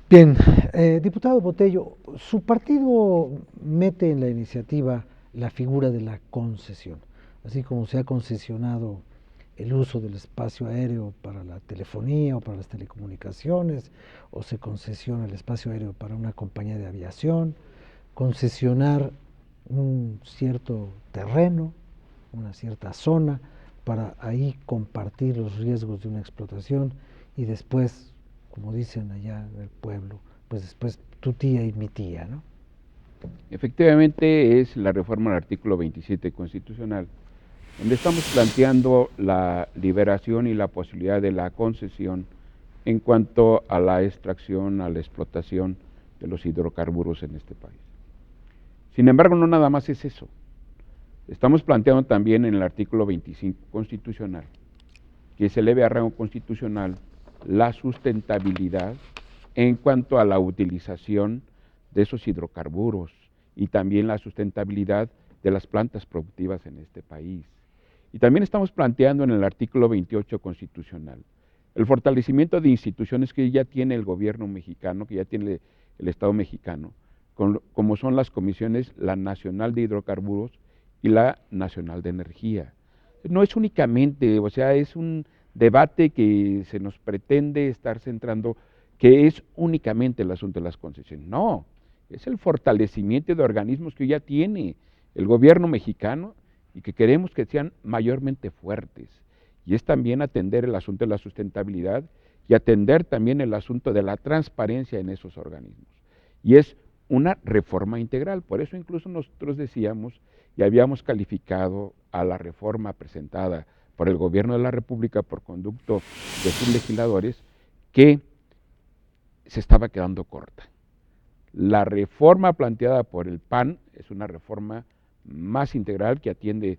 Bien, diputado Botello, su partido mete en la iniciativa la figura de la concesión, así como se ha concesionado el uso del espacio aéreo para la telefonía o para las telecomunicaciones, o se concesiona el espacio aéreo para una compañía de aviación, concesionar un cierto terreno, una cierta zona, para ahí compartir los riesgos de una explotación y después, como dicen allá en el pueblo, pues después tu tía y mi tía, ¿no? Efectivamente es la reforma al artículo 27 constitucional, donde estamos planteando la liberación y la posibilidad de la concesión en cuanto a la extracción, a la explotación de los hidrocarburos en este país. Sin embargo, no nada más es eso. Estamos planteando también en el artículo 25 constitucional que se eleve a rango constitucional la sustentabilidad en cuanto a la utilización de esos hidrocarburos y también la sustentabilidad de las plantas productivas en este país. Y también estamos planteando en el artículo 28 constitucional el fortalecimiento de instituciones que ya tiene el gobierno mexicano, que ya tiene el Estado mexicano, como son las comisiones, la Nacional de Hidrocarburos y la Nacional de Energía. No es únicamente, o sea, es un debate que se nos pretende estar centrando, que es únicamente el asunto de las concesiones. No, es el fortalecimiento de organismos que ya tiene el gobierno mexicano y que queremos que sean mayormente fuertes. Y es también atender el asunto de la sustentabilidad y atender también el asunto de la transparencia en esos organismos. Y es una reforma integral, por eso incluso nosotros decíamos y habíamos calificado a la reforma presentada por el gobierno de la República por conducto de sus legisladores que se estaba quedando corta. La reforma planteada por el PAN es una reforma más integral que atiende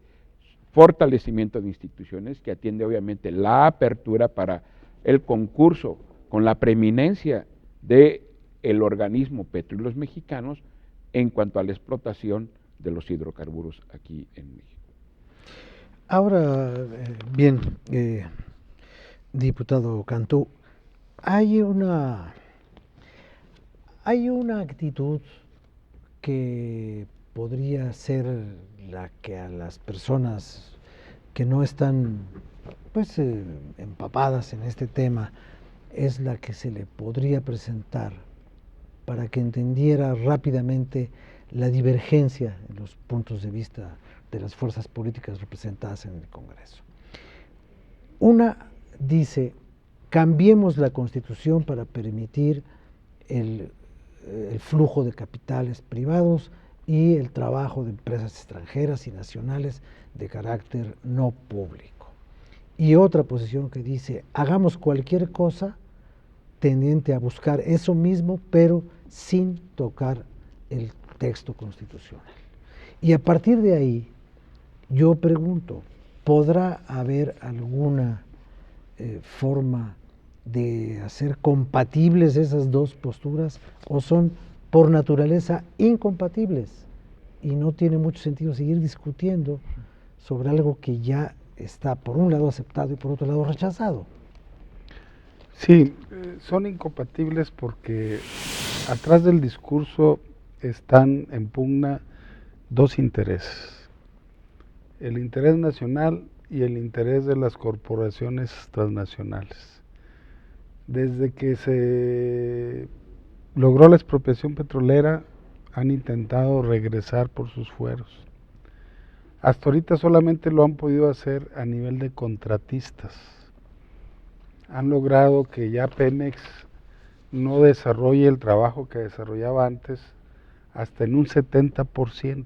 fortalecimiento de instituciones, que atiende obviamente la apertura para el concurso con la preeminencia del organismo Petróleos Mexicanos en cuanto a la explotación de los hidrocarburos aquí en México. Ahora, bien, diputado Cantú, hay una, hay una actitud que podría ser la que a las personas que no están pues empapadas en este tema es la que se le podría presentar para que entendiera rápidamente la divergencia en los puntos de vista de las fuerzas políticas representadas en el Congreso. Una dice, cambiemos la Constitución para permitir el, el flujo de capitales privados y el trabajo de empresas extranjeras y nacionales de carácter no público. Y otra posición que dice, hagamos cualquier cosa tendiente a buscar eso mismo, pero sin tocar el texto constitucional. Y a partir de ahí, yo pregunto, ¿podrá haber alguna forma de hacer compatibles esas dos posturas o son por naturaleza incompatibles? Y no tiene mucho sentido seguir discutiendo sobre algo que ya está por un lado aceptado y por otro lado rechazado. Sí, son incompatibles porque atrás del discurso están en pugna dos intereses, el interés nacional y el interés de las corporaciones transnacionales. Desde que se logró la expropiación petrolera, han intentado regresar por sus fueros. Hasta ahorita solamente lo han podido hacer a nivel de contratistas. Han logrado que ya Pemex no desarrolle el trabajo que desarrollaba antes hasta en un 70%.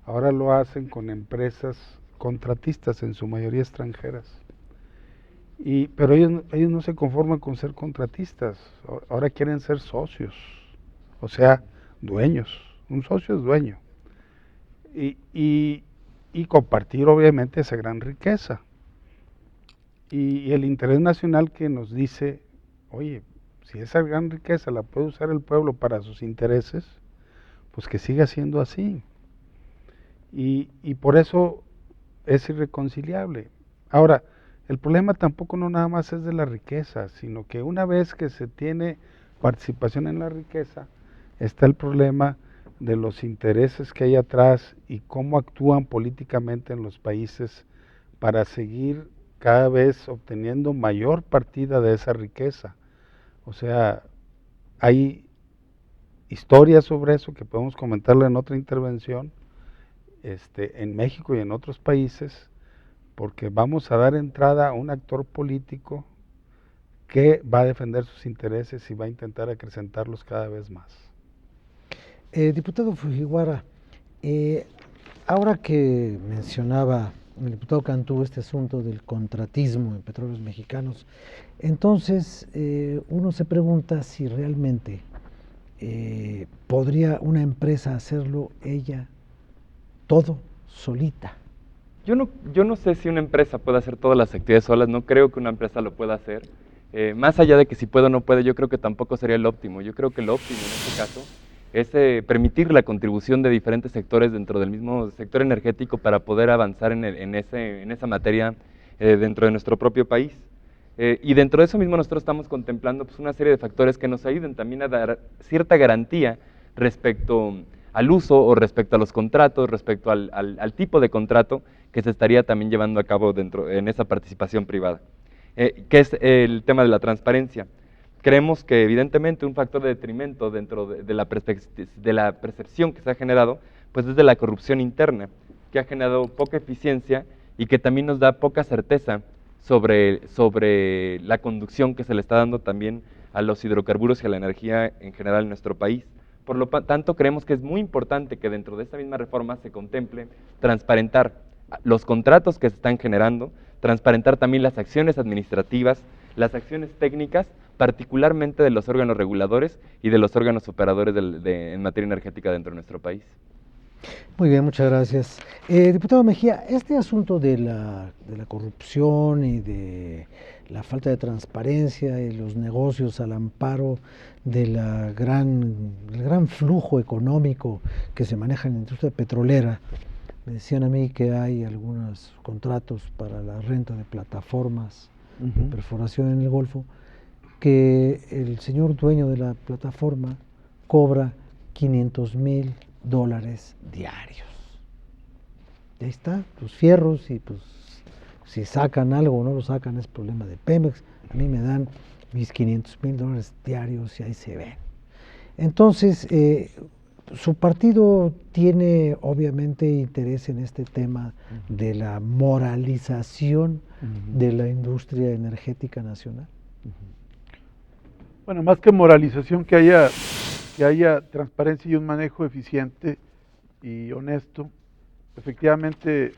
Ahora lo hacen con empresas contratistas, en su mayoría extranjeras. Pero ellos no se conforman con ser contratistas, ahora quieren ser socios, o sea, dueños. Un socio es dueño. Y compartir obviamente esa gran riqueza. Y el interés nacional que nos dice, oye, si esa gran riqueza la puede usar el pueblo para sus intereses, pues que siga siendo así. Y por eso es irreconciliable. Ahora, el problema tampoco no nada más es de la riqueza, sino que una vez que se tiene participación en la riqueza, está el problema de los intereses que hay atrás y cómo actúan políticamente en los países para seguir cada vez obteniendo mayor partida de esa riqueza. O sea, hay historias sobre eso que podemos comentarle en otra intervención, en México y en otros países, porque vamos a dar entrada a un actor político que va a defender sus intereses y va a intentar acrecentarlos cada vez más. Diputado Fujiwara, ahora que mencionaba el diputado Cantú este asunto del contratismo en Petróleos Mexicanos, entonces uno se pregunta si realmente podría una empresa hacerlo ella todo solita. Yo no sé si una empresa puede hacer todas las actividades solas, no creo que una empresa lo pueda hacer. Más allá de que si puede o no puede, yo creo que tampoco sería el óptimo. Yo creo que lo óptimo en este caso es permitir la contribución de diferentes sectores dentro del mismo sector energético para poder avanzar en esa materia dentro de nuestro propio país. Y dentro de eso mismo nosotros estamos contemplando pues, una serie de factores que nos ayuden también a dar cierta garantía respecto al uso o respecto a los contratos, respecto al tipo de contrato que se estaría también llevando a cabo en esa participación privada, que es el tema de la transparencia. Creemos que evidentemente un factor de detrimento dentro de la percepción que se ha generado, pues es de la corrupción interna, que ha generado poca eficiencia y que también nos da poca certeza sobre la conducción que se le está dando también a los hidrocarburos y a la energía en general en nuestro país. Por lo tanto, creemos que es muy importante que dentro de esta misma reforma se contemple transparentar los contratos que se están generando, transparentar también las acciones administrativas, las acciones técnicas, particularmente de los órganos reguladores y de los órganos operadores en materia energética dentro de nuestro país. Muy bien, muchas gracias. Diputado Mejía, este asunto de la corrupción y de la falta de transparencia y los negocios al amparo del gran flujo económico que se maneja en la industria petrolera, me decían a mí que hay algunos contratos para la renta de plataformas de perforación en el Golfo, que el señor dueño de la plataforma cobra $500,000 diarios. Y ahí está, los fierros, y pues si sacan algo o no lo sacan es problema de Pemex. A mí me dan mis $500,000 diarios y ahí se ven. Entonces, su partido tiene obviamente interés en este tema de la moralización de la industria energética nacional. Bueno, más que moralización, que haya transparencia y un manejo eficiente y honesto. Efectivamente,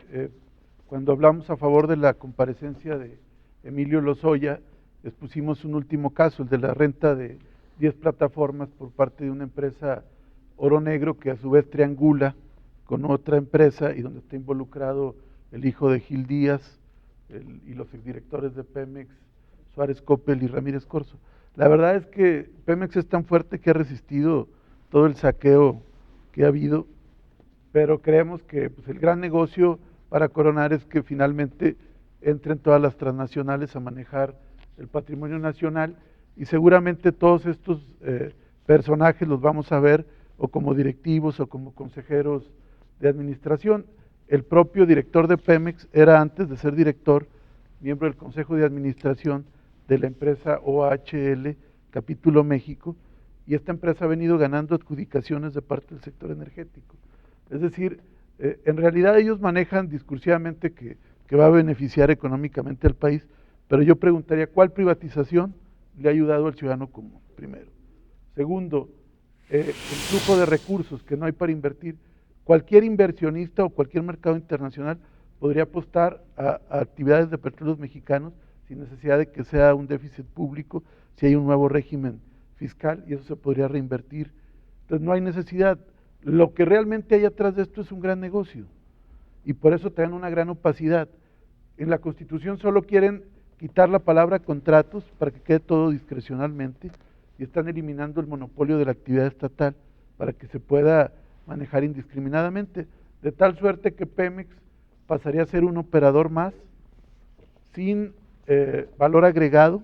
cuando hablamos a favor de la comparecencia de Emilio Lozoya, les pusimos un último caso, el de la renta de 10 plataformas por parte de una empresa Oro Negro, que a su vez triangula con otra empresa y donde está involucrado el hijo de Gil Díaz y los exdirectores de Pemex, Suárez Coppel y Ramírez Corzo. La verdad es que Pemex es tan fuerte que ha resistido todo el saqueo que ha habido, pero creemos que pues, el gran negocio para coronar es que finalmente entren todas las transnacionales a manejar el patrimonio nacional y seguramente todos estos personajes los vamos a ver o como directivos o como consejeros de administración. El propio director de Pemex era, antes de ser director, miembro del Consejo de Administración de la empresa OHL Capítulo México, y esta empresa ha venido ganando adjudicaciones de parte del sector energético. Es decir, en realidad ellos manejan discursivamente que va a beneficiar económicamente al país, pero yo preguntaría, ¿cuál privatización le ha ayudado al ciudadano común? Primero. Segundo, el flujo de recursos que no hay para invertir. Cualquier inversionista o cualquier mercado internacional podría apostar a actividades de Petróleos Mexicanos sin necesidad de que sea un déficit público, si hay un nuevo régimen fiscal, y eso se podría reinvertir. Entonces no hay necesidad. Lo que realmente hay atrás de esto es un gran negocio, y por eso tienen una gran opacidad. En la Constitución solo quieren quitar la palabra contratos para que quede todo discrecionalmente, y están eliminando el monopolio de la actividad estatal para que se pueda manejar indiscriminadamente, de tal suerte que Pemex pasaría a ser un operador más, sin valor agregado,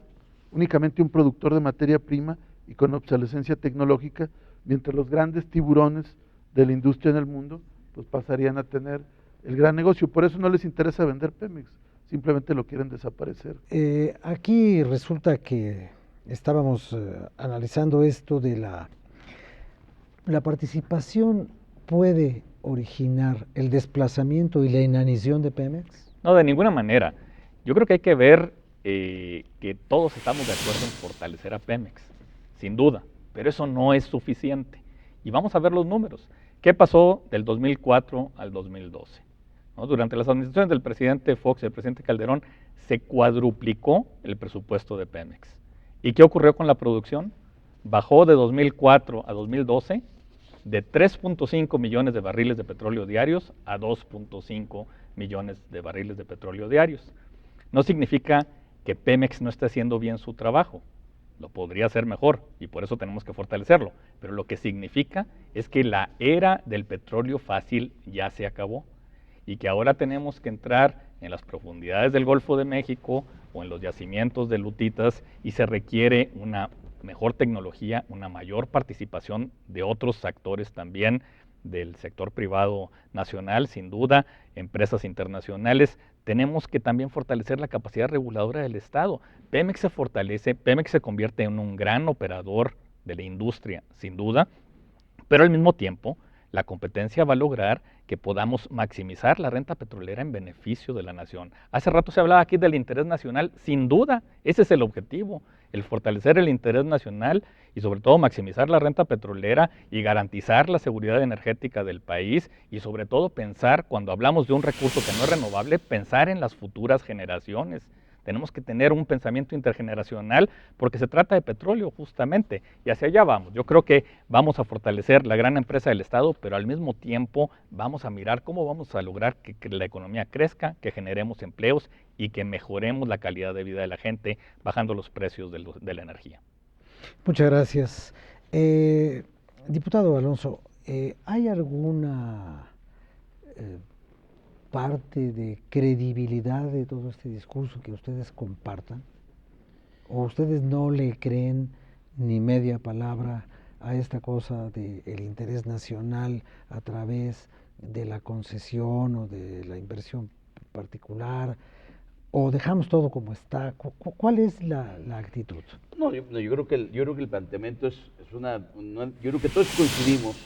únicamente un productor de materia prima, y con obsolescencia tecnológica, mientras los grandes tiburones de la industria en el mundo pues pasarían a tener el gran negocio. Por eso no les interesa vender Pemex, simplemente lo quieren desaparecer. Aquí resulta que estábamos analizando esto de la participación puede originar el desplazamiento y la inanición de Pemex. No, de ninguna manera. Yo creo que hay que ver que todos estamos de acuerdo en fortalecer a Pemex, sin duda, pero eso no es suficiente. Y vamos a ver los números. ¿Qué pasó del 2004 al 2012? ¿No? Durante las administraciones del presidente Fox y del presidente Calderón se cuadruplicó el presupuesto de Pemex. ¿Y qué ocurrió con la producción? Bajó de 2004 a 2012 de 3.5 millones de barriles de petróleo diarios a 2.5 millones de barriles de petróleo diarios. No significa que Pemex no esté haciendo bien su trabajo, lo podría hacer mejor y por eso tenemos que fortalecerlo, pero lo que significa es que la era del petróleo fácil ya se acabó y que ahora tenemos que entrar en las profundidades del Golfo de México o en los yacimientos de lutitas y se requiere una mejor tecnología, una mayor participación de otros actores también, del sector privado nacional, sin duda, empresas internacionales. Tenemos que también fortalecer la capacidad reguladora del Estado. Pemex se fortalece, Pemex se convierte en un gran operador de la industria, sin duda, pero al mismo tiempo la competencia va a lograr que podamos maximizar la renta petrolera en beneficio de la nación. Hace rato se hablaba aquí del interés nacional, sin duda, ese es el objetivo, el fortalecer el interés nacional y sobre todo maximizar la renta petrolera y garantizar la seguridad energética del país y sobre todo pensar, cuando hablamos de un recurso que no es renovable, pensar en las futuras generaciones. Tenemos que tener un pensamiento intergeneracional porque se trata de petróleo justamente y hacia allá vamos. Yo creo que vamos a fortalecer la gran empresa del Estado, pero al mismo tiempo vamos a mirar cómo vamos a lograr que la economía crezca, que generemos empleos y que mejoremos la calidad de vida de la gente bajando los precios de la energía. Muchas gracias. Diputado Alonso, ¿hay alguna parte de credibilidad de todo este discurso que ustedes compartan? ¿O ustedes no le creen ni media palabra a esta cosa del interés nacional a través de la concesión o de la inversión particular? ¿O dejamos todo como está? ¿Cuál es la actitud? No, yo creo que el planteamiento es yo creo que todos coincidimos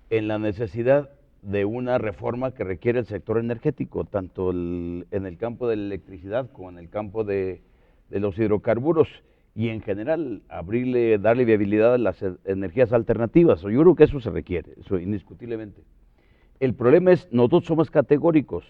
en la necesidad de una reforma que requiere el sector energético, tanto en el campo de la electricidad como en el campo de los hidrocarburos y en general darle viabilidad a las energías alternativas. Yo creo que eso se requiere, eso indiscutiblemente. El problema es, nosotros somos categóricos,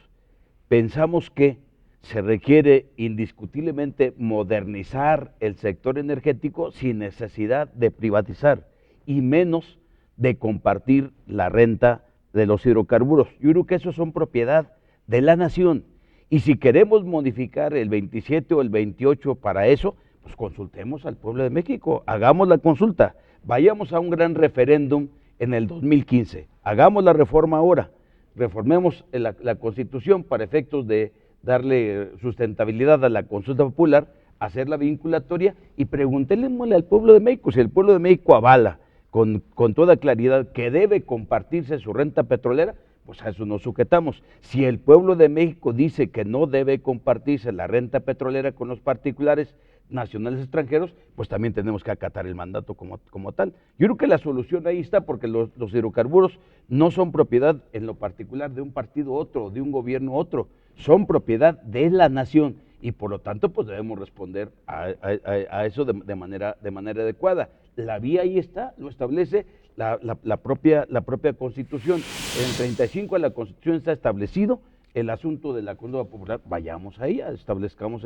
pensamos que se requiere indiscutiblemente modernizar el sector energético sin necesidad de privatizar y menos de compartir la renta de los hidrocarburos. Yo creo que esos son propiedad de la nación y si queremos modificar el 27 o el 28 para eso, pues consultemos al pueblo de México, hagamos la consulta, vayamos a un gran referéndum en el 2015, hagamos la reforma ahora, reformemos la Constitución para efectos de darle sustentabilidad a la consulta popular, hacerla vinculatoria y preguntémosle al pueblo de México, si el pueblo de México avala con toda claridad que debe compartirse su renta petrolera, pues a eso nos sujetamos. Si el pueblo de México dice que no debe compartirse la renta petrolera con los particulares nacionales extranjeros, pues también tenemos que acatar el mandato como tal. Yo creo que la solución ahí está porque los hidrocarburos no son propiedad en lo particular de un partido otro, de un gobierno otro, son propiedad de la nación y por lo tanto pues debemos responder a eso de manera adecuada. La vía ahí está, lo establece la propia Constitución. En el 35 de la Constitución está establecido el asunto de la consulta popular, vayamos ahí, establezcamos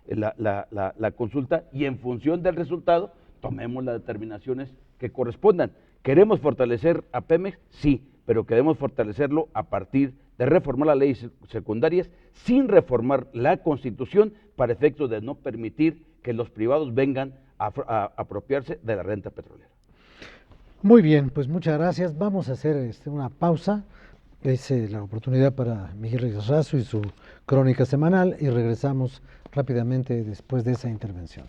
la consulta y en función del resultado tomemos las determinaciones que correspondan. ¿Queremos fortalecer a Pemex? Sí, pero queremos fortalecerlo a partir de reformar las leyes secundarias sin reformar la Constitución para efectos de no permitir que los privados vengan a apropiarse de la renta petrolera. Muy bien, pues muchas gracias. Vamos a hacer una pausa. Es la oportunidad para Miguel Reyes Razo y su crónica semanal y regresamos rápidamente después de esa intervención.